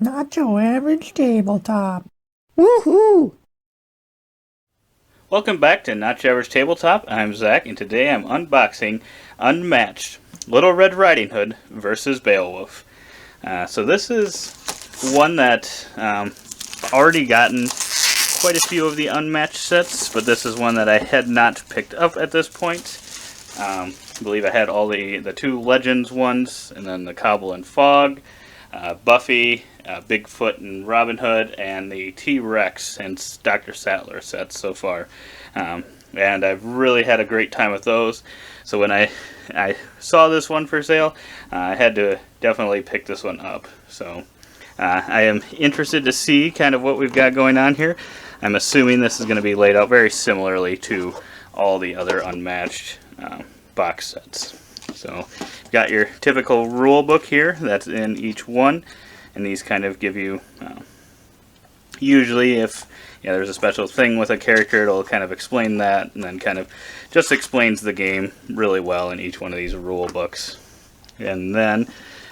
Not your average tabletop. Woohoo! Welcome back to Not Your Average Tabletop. I'm Zach, and today I'm unboxing Unmatched, Little Red Riding Hood versus Beowulf. So this is one that already gotten quite a few of the Unmatched sets, but this is one that I had not picked up at this point. I believe I had all the two Legends ones, and then the Cobble and Fog, Buffy, Bigfoot and Robin Hood, and the T-Rex and Dr. Sattler sets so far. And I've really had a great time with those. So when I saw this one for sale, I had to definitely pick this one up. So I am interested to see kind of what we've got going on here. I'm assuming this is going to be laid out very similarly to all the other Unmatched box sets. So you've got your typical rule book here that's in each one, and these kind of give you usually if there's a special thing with a character, it'll kind of explain that, and then kind of just explains the game really well in each one of these rule books. And then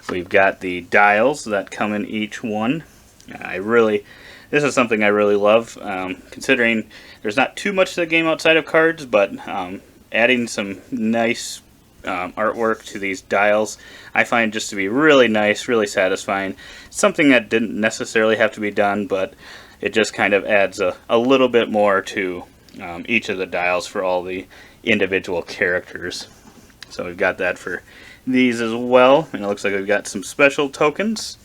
we've got the dials that come in each one. This is something I really love, considering there's not too much to the game outside of cards, but adding some nice artwork to these dials I find just to be really nice, really satisfying. Something that didn't necessarily have to be done, but it just kind of adds a little bit more to each of the dials for all the individual characters. So we've got that for these as well, and it looks like we've got some special tokens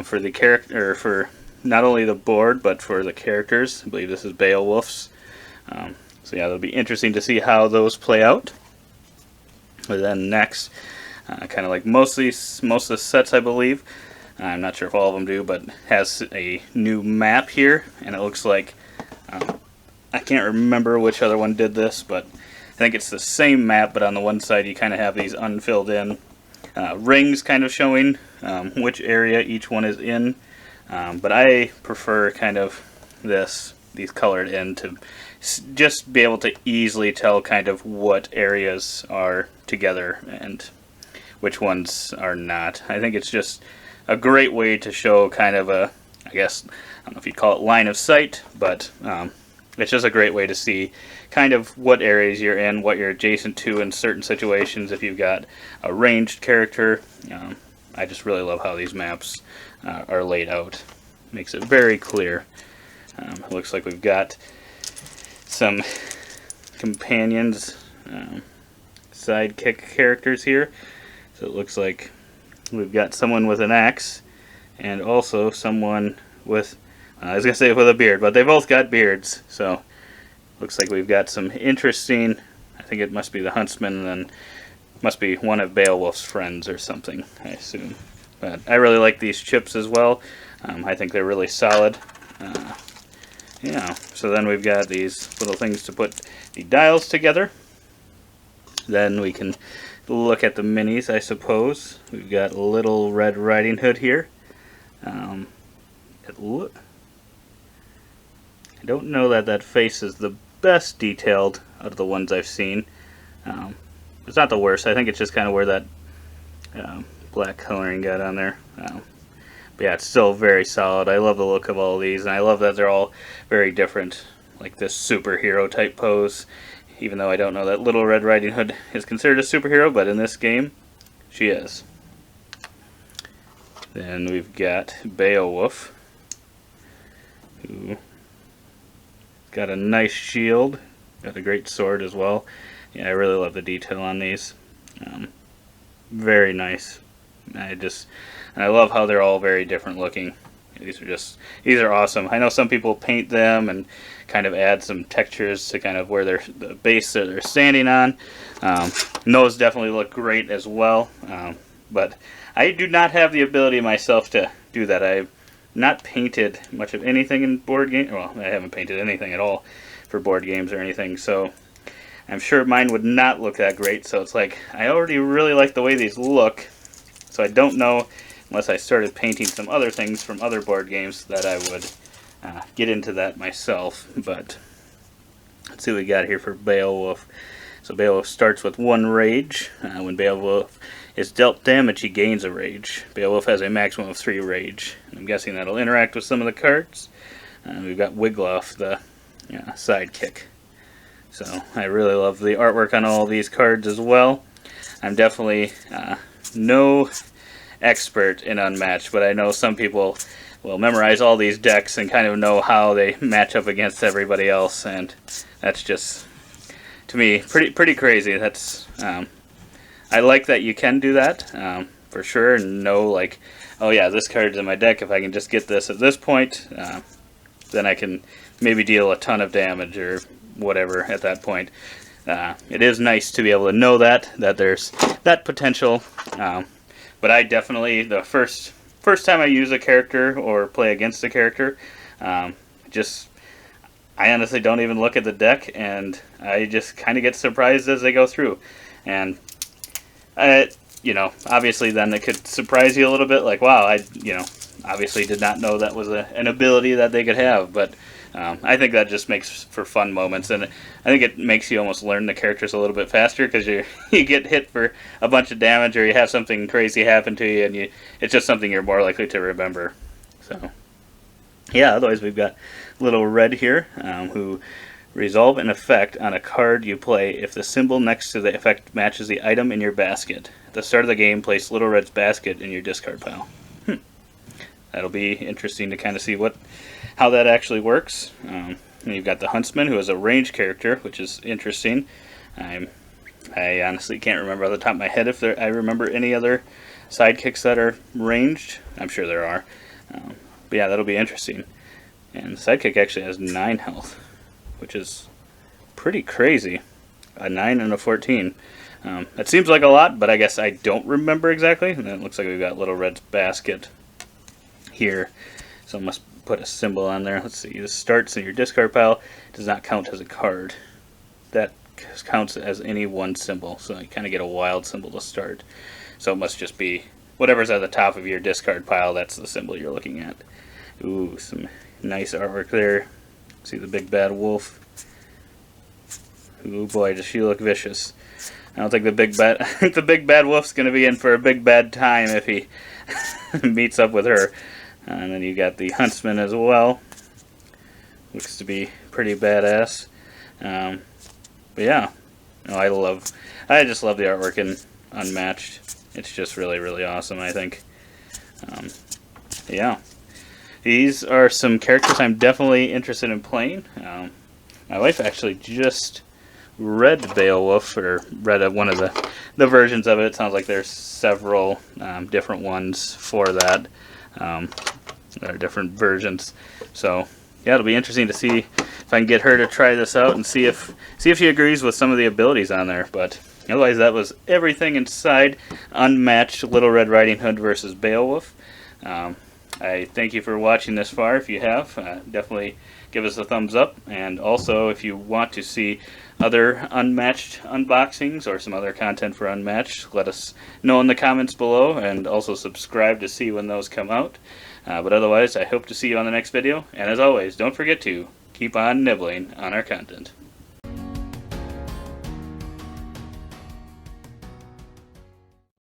for the character, for not only the board but for the characters. I believe this is Beowulf's. So yeah, it'll be interesting to see how those play out. But then next, kind of like most of the sets, I believe, I'm not sure if all of them do, but has a new map here, and it looks like I can't remember which other one did this, but I think it's the same map, but on the one side you kind of have these unfilled in rings kind of showing which area each one is in. But I prefer kind of these colored in to just be able to easily tell kind of what areas are together and which ones are not. I think it's just a great way to show kind of I don't know if you'd call it line of sight, but it's just a great way to see kind of what areas you're in, what you're adjacent to in certain situations. If you've got a ranged character, I just really love how these maps are laid out. Makes it very clear. It looks like we've got some companions, sidekick characters here. So it looks like we've got someone with an axe and also someone with, I was going to say with a beard, but they both got beards. So looks like we've got some interesting, I think it must be the huntsman, and then must be one of Beowulf's friends or something, I assume. But I really like these chips as well. I think they're really solid. So then we've got these little things to put the dials together. Then we can look at the minis, I suppose. We've got Little Red Riding Hood here. I don't know that face is the best detailed out of the ones I've seen. It's not the worst. I think it's just kind of where that black coloring got on there. But yeah, it's still very solid. I love the look of all of these, and I love that they're all very different, like this superhero type pose. Even though I don't know that Little Red Riding Hood is considered a superhero, but in this game, she is. Then we've got Beowulf, who got a nice shield, got a great sword as well. Yeah, I really love the detail on these. Very nice. I love how they're all very different looking. These are awesome. I know some people paint them and kind of add some textures to kind of where the base that they're standing on. And those definitely look great as well. But I do not have the ability myself to do that. I've not painted much of anything in board games. Well, I haven't painted anything at all for board games or anything, so I'm sure mine would not look that great. So it's like, I already really like the way these look, so I don't know, unless I started painting some other things from other board games, that I would get into that myself. But let's see what we got here for Beowulf. So Beowulf starts with one rage. When Beowulf is dealt damage, he gains a rage. Beowulf has a maximum of 3 rage. I'm guessing that'll interact with some of the cards. We've got Wiglaf, the sidekick. So I really love the artwork on all of these cards as well. I'm definitely no expert in Unmatched, but I know some people will memorize all these decks and kind of know how they match up against everybody else, and that's just, to me, pretty crazy. That's I like that you can do that for sure, and know like, oh yeah, this card's in my deck. If I can just get this at this point, then I can maybe deal a ton of damage or whatever at that point. It is nice to be able to know that there's that potential. But I definitely, the first time I use a character or play against a character, I honestly don't even look at the deck, and I just kind of get surprised as they go through. And obviously then it could surprise you a little bit, like, wow, I obviously did not know that was an ability that they could have. But I think that just makes for fun moments, and I think it makes you almost learn the characters a little bit faster, because you get hit for a bunch of damage, or you have something crazy happen to you, and it's just something you're more likely to remember. So yeah, otherwise we've got Little Red here, who resolve an effect on a card you play if the symbol next to the effect matches the item in your basket. At the start of the game, place Little Red's basket in your discard pile. That'll be interesting to kind of see how that actually works. And you've got the Huntsman, who is a ranged character, which is interesting. I honestly can't remember off the top of my head if I remember any other sidekicks that are ranged. I'm sure there are. But yeah, that'll be interesting. And the sidekick actually has 9 health, which is pretty crazy. A 9 and a 14. It seems like a lot, but I guess I don't remember exactly. And it looks like we've got Little Red's basket here. So I must put a symbol on there. Let's see. This starts in your discard pile. It does not count as a card. That counts as any one symbol. So you kind of get a wild symbol to start. So it must just be whatever's at the top of your discard pile. That's the symbol you're looking at. Ooh, some nice artwork there. See the big bad wolf. Ooh boy, does she look vicious. I don't think the big bad wolf's going to be in for a big bad time if he meets up with her. And then you got the Huntsman as well. Looks to be pretty badass. But yeah, no, I just love the artwork in Unmatched. It's just really, really awesome, I think. Yeah. These are some characters I'm definitely interested in playing. My wife actually just read Beowulf, or read one of the versions of it. It sounds like there's several different ones for that. There are different versions. So yeah, it'll be interesting to see if I can get her to try this out and see if she agrees with some of the abilities on there. But otherwise, that was everything inside Unmatched Little Red Riding Hood versus Beowulf. I thank you for watching this far. If you have, definitely give us a thumbs up. And also, if you want to see other Unmatched unboxings or some other content for Unmatched, let us know in the comments below, and also subscribe to see when those come out. But otherwise, I hope to see you on the next video. And as always, don't forget to keep on nibbling on our content.